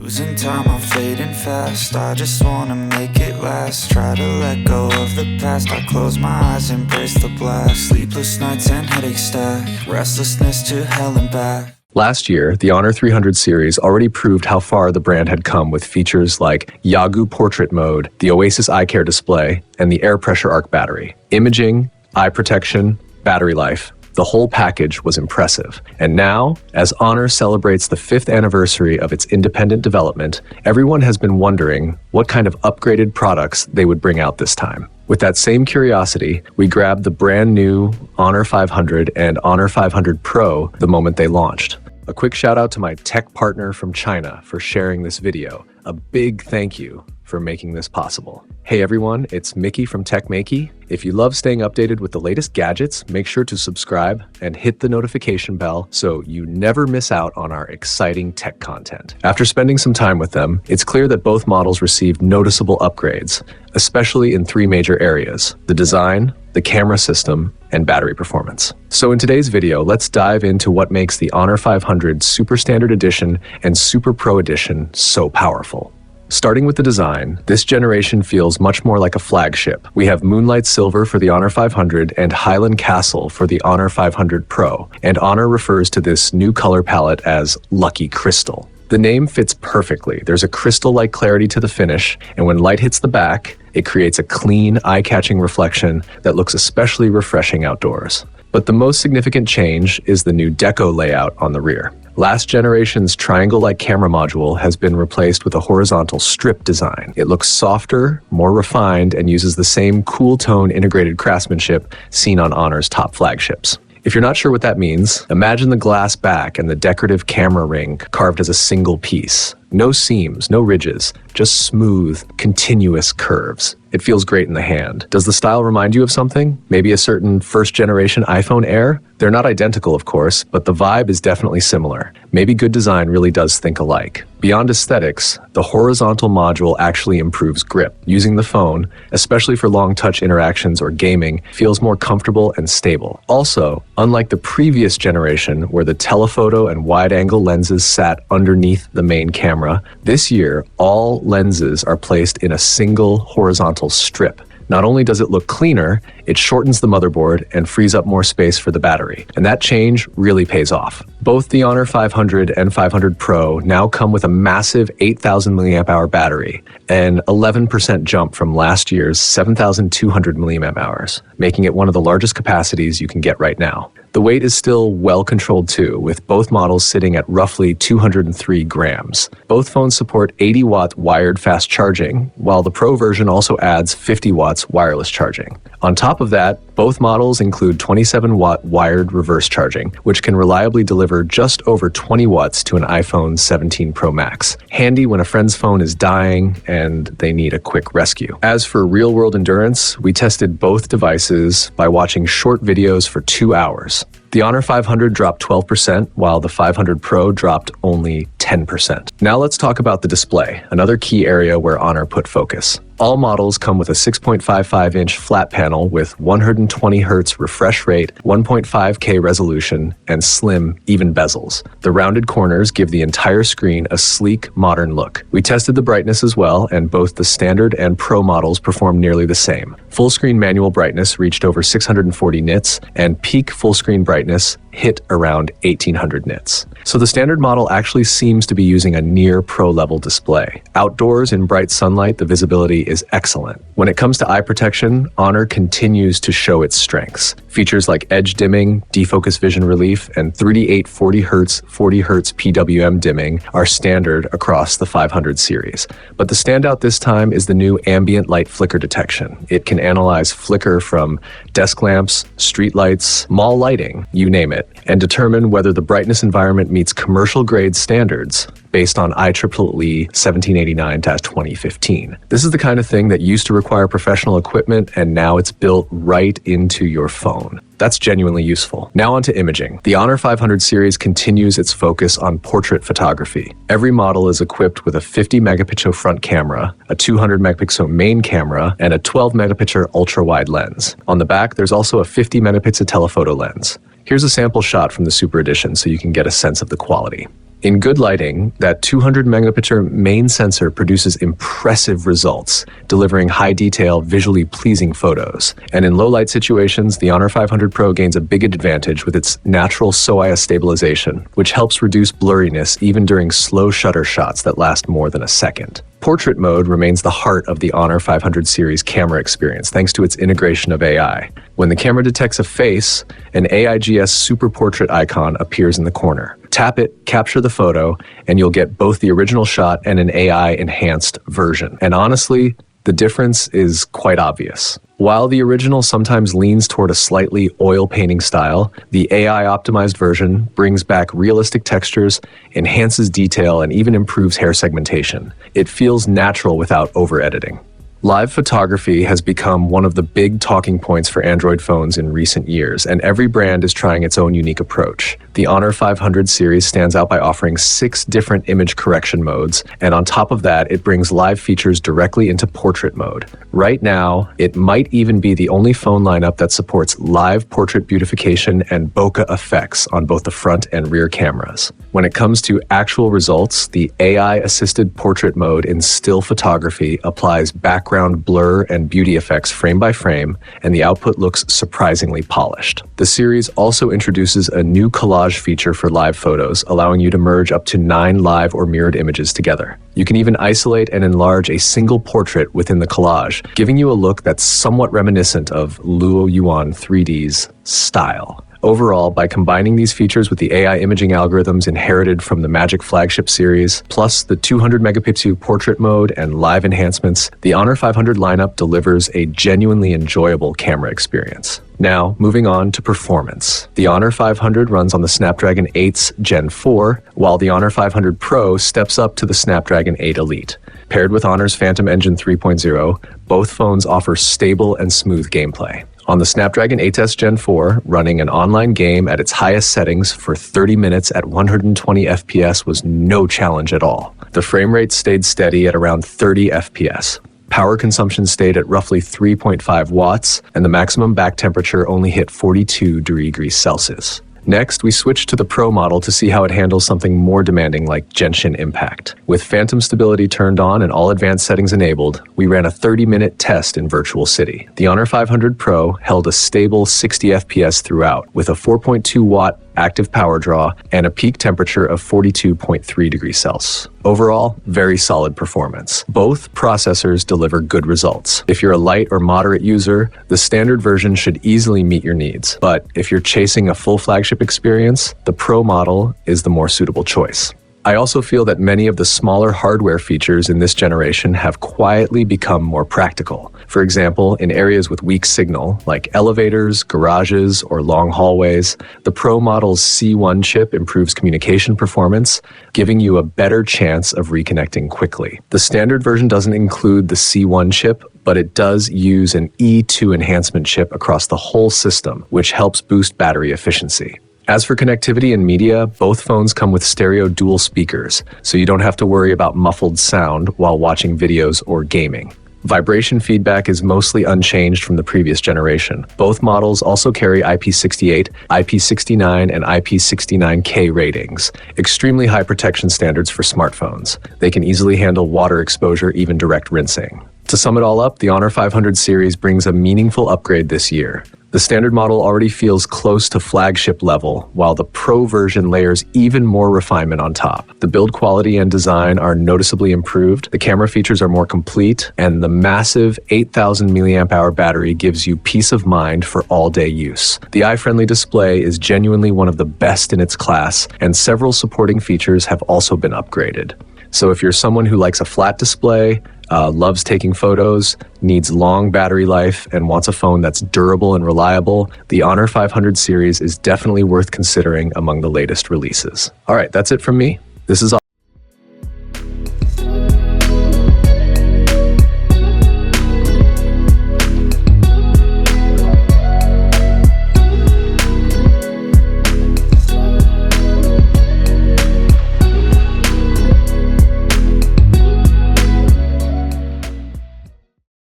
Losing time, I'm fading fast. I just wanna make it last. Try to let go of the past. I close my eyes, embrace the blast. Sleepless nights and headache stack. Restlessness to hell and back. Last year, the Honor 300 series already proved how far the brand had come with features like Yagoo Portrait Mode, the Oasis Eye Care display, and the Air Pressure Arc battery. Imaging, eye protection, battery life. The whole package was impressive. And now, as Honor celebrates the 5th anniversary of its independent development, everyone has been wondering what kind of upgraded products they would bring out this time. With that same curiosity, we grabbed the brand new Honor 500 and Honor 500 Pro the moment they launched. A quick shout out to my tech partner from China for sharing this video. A big thank you for making this possible. Hey everyone, it's Maiky from techmaiky. If you love staying updated with the latest gadgets, make sure to subscribe and hit the notification bell so you never miss out on our exciting tech content. After spending some time with them, it's clear that both models received noticeable upgrades, especially in 3 major areas: the design, the camera system, and battery performance. So in today's video, let's dive into what makes the Honor 500 Super Standard Edition and Super Pro Edition so powerful. Starting with the design, this generation feels much more like a flagship. We have Moonlight Silver for the Honor 500 and Highland Castle for the Honor 500 Pro, and Honor refers to this new color palette as Lucky Crystal. The name fits perfectly. There's a crystal-like clarity to the finish, and when light hits the back, it creates a clean, eye-catching reflection that looks especially refreshing outdoors. But the most significant change is the new deco layout on the rear. Last generation's triangle-like camera module has been replaced with a horizontal strip design. It looks softer, more refined, and uses the same cool tone integrated craftsmanship seen on Honor's top flagships. If you're not sure what that means, imagine the glass back and the decorative camera ring carved as a single piece. No seams, no ridges, just smooth, continuous curves. It feels great in the hand. Does the style remind you of something? Maybe a certain first-generation iPhone Air? They're not identical, of course, but the vibe is definitely similar. Maybe good design really does think alike. Beyond aesthetics, the horizontal module actually improves grip. Using the phone, especially for long touch interactions or gaming, feels more comfortable and stable. Also, unlike the previous generation where the telephoto and wide-angle lenses sat underneath the main camera, this year, all lenses are placed in a single horizontal strip. Not only does it look cleaner, it shortens the motherboard and frees up more space for the battery. And that change really pays off. Both the Honor 500 and 500 Pro now come with a massive 8,000 mAh battery, an 11% jump from last year's 7,200 mAh, making it one of the largest capacities you can get right now. The weight is still well controlled too, with both models sitting at roughly 203 grams. Both phones support 80-watt wired fast charging, while the Pro version also adds 50 watts wireless charging. On top of that, both models include 27-watt wired reverse charging, which can reliably deliver just over 20 watts to an iPhone 17 Pro Max. Handy when a friend's phone is dying and they need a quick rescue. As for real-world endurance, we tested both devices by watching short videos for 2 hours. The Honor 500 dropped 12%, while the 500 Pro dropped only 10%. Now let's talk about the display, another key area where Honor put focus. All models come with a 6.55-inch flat panel with 120 Hz refresh rate, 1.5K resolution, and slim, even bezels. The rounded corners give the entire screen a sleek, modern look. We tested the brightness as well, and both the standard and Pro models perform nearly the same. Full-screen manual brightness reached over 640 nits, and peak full-screen brightness hit around 1800 nits. So the standard model actually seems to be using a near pro level display. Outdoors in bright sunlight, the visibility is excellent. When it comes to eye protection, Honor continues to show its strengths. Features like edge dimming, defocus vision relief, and 3D8 40Hz 40Hz PWM dimming are standard across the 500 series. But the standout this time is the new ambient light flicker detection. It can analyze flicker from desk lamps, street lights, mall lighting, you name it, and determine whether the brightness environment meets commercial grade standards based on IEEE 1789-2015. This is the kind of thing that used to require professional equipment, and now it's built right into your phone. That's genuinely useful. Now on to imaging. The Honor 500 series continues its focus on portrait photography. Every model is equipped with a 50 megapixel front camera, a 200 megapixel main camera, and a 12 megapixel ultra-wide lens. On the back, there's also a 50 megapixel telephoto lens. Here's a sample shot from the Super Edition so you can get a sense of the quality. In good lighting, that 200 megapixel main sensor produces impressive results, delivering high detail, visually pleasing photos. And in low light situations, the Honor 500 Pro gains a big advantage with its natural SOIA stabilization, which helps reduce blurriness even during slow shutter shots that last more than a second. Portrait mode remains the heart of the Honor 500 series camera experience thanks to its integration of AI. When the camera detects a face, an AIGS Super Portrait icon appears in the corner. Tap it, capture the photo, and you'll get both the original shot and an AI-enhanced version. And honestly, the difference is quite obvious. While the original sometimes leans toward a slightly oil painting style, the AI-optimized version brings back realistic textures, enhances detail, and even improves hair segmentation. It feels natural without over-editing. Live photography has become one of the big talking points for Android phones in recent years, and every brand is trying its own unique approach. The Honor 500 series stands out by offering 6 different image correction modes, and on top of that, it brings live features directly into portrait mode. Right now, it might even be the only phone lineup that supports live portrait beautification and bokeh effects on both the front and rear cameras. When it comes to actual results, the AI-assisted portrait mode in still photography applies background blur and beauty effects frame by frame, and the output looks surprisingly polished. The series also introduces a new collage feature for live photos, allowing you to merge up to 9 live or mirrored images together. You can even isolate and enlarge a single portrait within the collage, giving you a look that's somewhat reminiscent of Luo Yuan 3D's style. Overall, by combining these features with the AI imaging algorithms inherited from the Magic Flagship series, plus the 200 megapixel portrait mode and live enhancements, the Honor 500 lineup delivers a genuinely enjoyable camera experience. Now, moving on to performance. The Honor 500 runs on the Snapdragon 8's Gen 4, while the Honor 500 Pro steps up to the Snapdragon 8 Elite. Paired with Honor's Phantom Engine 3.0, both phones offer stable and smooth gameplay. On the Snapdragon 8s Gen 4, running an online game at its highest settings for 30 minutes at 120 FPS was no challenge at all. The frame rate stayed steady at around 30 FPS. Power consumption stayed at roughly 3.5 watts, and the maximum back temperature only hit 42 degrees Celsius. Next, we switched to the Pro model to see how it handles something more demanding like Genshin Impact. With phantom stability turned on and all advanced settings enabled, we ran a 30-minute test in Virtual City. The Honor 500 Pro held a stable 60 FPS throughout, with a 4.2-watt active power draw and a peak temperature of 42.3 degrees Celsius. Overall, very solid performance. Both processors deliver good results. If you're a light or moderate user, the standard version should easily meet your needs. But if you're chasing a full flagship experience, the Pro model is the more suitable choice. I also feel that many of the smaller hardware features in this generation have quietly become more practical. For example, in areas with weak signal, like elevators, garages, or long hallways, the Pro model's C1 chip improves communication performance, giving you a better chance of reconnecting quickly. The standard version doesn't include the C1 chip, but it does use an E2 enhancement chip across the whole system, which helps boost battery efficiency. As for connectivity and media, both phones come with stereo dual speakers, so you don't have to worry about muffled sound while watching videos or gaming. Vibration feedback is mostly unchanged from the previous generation. Both models also carry IP68, IP69, and IP69K ratings, extremely high protection standards for smartphones. They can easily handle water exposure, even direct rinsing. To sum it all up, the Honor 500 series brings a meaningful upgrade this year. The standard model already feels close to flagship level, while the Pro version layers even more refinement on top. The build quality and design are noticeably improved, the camera features are more complete, and the massive 8,000 mAh battery gives you peace of mind for all-day use. The eye-friendly display is genuinely one of the best in its class, and several supporting features have also been upgraded. So if you're someone who likes a flat display, loves taking photos, needs long battery life, and wants a phone that's durable and reliable, the Honor 500 series is definitely worth considering among the latest releases. All right, that's it from me. This is